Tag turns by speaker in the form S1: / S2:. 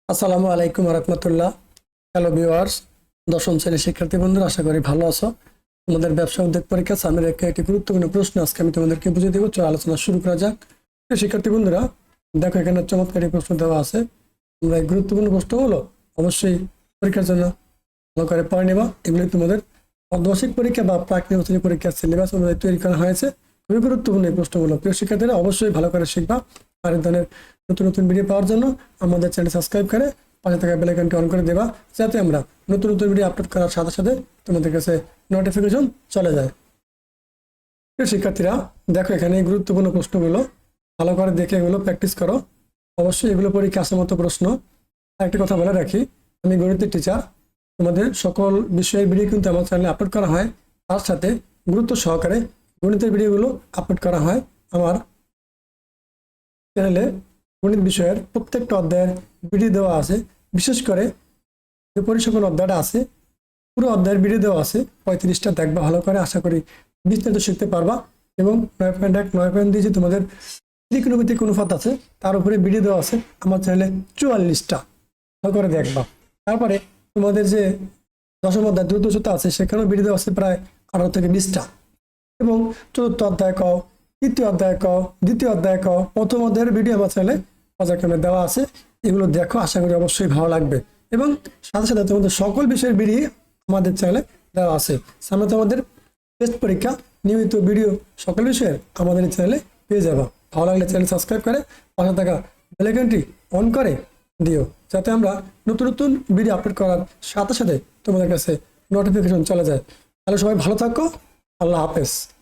S1: আসসালামু আলাইকুম রহমতুল্লাহ। Hello viewers, দশম শ্রেণীর শিক্ষার্থী বন্ধুরা, আশা করি ভালো আছো। তোমাদের ব্যবসা উদ্যোগ পরীক্ষা সামনে রেখে একটি গুরুত্বপূর্ণ প্রশ্ন আজকে আমি তোমাদেরকে বুঝিয়ে দেবো। চলো আলোচনা শুরু করা যাক। প্রিয় শিক্ষার্থী বন্ধুরা, দেখো এখানে চমৎকার একটি প্রশ্ন দেওয়া আছে। তোমরা এই গুরুত্বপূর্ণ প্রশ্নগুলো অবশ্যই পরীক্ষার জন্য ভালো করে পড়ে নেবা। এগুলি তোমাদের অর্ধবার্ষিক পরীক্ষা বা প্রাক নির্বাচনী পরীক্ষার সিলেবাস অনুযায়ী তৈরি করা হয়েছে। খুবই গুরুত্বপূর্ণ এই প্রশ্নগুলো। প্রিয় শিক্ষার্থীরা অবশ্যই ভালো করে শিখবা। আর এই ধরনের নতুন নতুন ভিডিও পাওয়ার জন্য আমাদের চ্যানেল সাবস্ক্রাইব করে পাশে থাকা বেল আইকনটি অন করে দেবা, যাতে আমরা নতুন নতুন ভিডিও আপলোড করার সাথে সাথে তোমাদের কাছে নোটিফিকেশন চলে যায়। প্রিয় শিক্ষার্থীরা, দেখো এখানে এই গুরুত্বপূর্ণ প্রশ্নগুলো ভালো করে দেখে এগুলো প্র্যাকটিস করো। অবশ্যই এগুলো পরীক্ষা আসার মতো প্রশ্ন। একটি কথা বলে রাখি, আমি গণিতের টিচার। তোমাদের সকল বিষয়ের ভিডিও কিন্তু আমার চ্যানেলে আপলোড করা হয়। তার সাথে গুরুত্ব সহকারে গণিতের ভিডিওগুলো আপলোড করা হয় আমার চ্যানেলে। গণিত বিষয়ের প্রত্যেকটা অধ্যায়ের ভিডিও দেওয়া আছে। বিশেষ করে যে পরিসংখ্যান অধ্যায়টা আছে, পুরো অধ্যায়ের ভিডিও দেওয়া আছে 35টা। দেখবা ভালো করে, আশা করি বিস্তারিত শিখতে পারবা। এবং 9.1 9.2 যে তোমাদের ত্রিকোণমিতিক অনুপাত আছে, তার উপরে ভিডিও দেওয়া আছে আমার চ্যানেলে 44টা। ভালো করে দেখবা। তারপরে তোমাদের যে দশম অধ্যায় দ্রুততা আছে, সেখানেও ভিডিও দেওয়া আছে প্রায় 18 থেকে 20টা। এবং চতুর্থ অধ্যায় ক, তৃতীয় অধ্যায় ক, দ্বিতীয় অধ্যায় ক, প্রথম অধ্যায়ের ভিডিও আমার চ্যানেলে পর্যায়ক্রমে দেওয়া আছে। এগুলো দেখো, আশা করি অবশ্যই ভালো লাগবে। এবং সাথে সাথে তোমাদের সকল বিষয়ের ভিডিও আমাদের চ্যানেলে দেওয়া আছে। সামনে তোমাদের টেস্ট পরীক্ষা, নিয়মিত ভিডিও সকল বিষয়ের আমাদের চ্যানেলে পেয়ে যাবা। ভালো লাগলে চ্যানেল সাবস্ক্রাইব করে পাশে থাকা বেল আইকনটি অন করে দিও, যাতে আমরা নতুন নতুন ভিডিও আপলোড করার সাথে সাথে তোমাদের কাছে নোটিফিকেশন চলে যায়। তাহলে সবাই ভালো থাকো। আল্লাহ হাফেজ।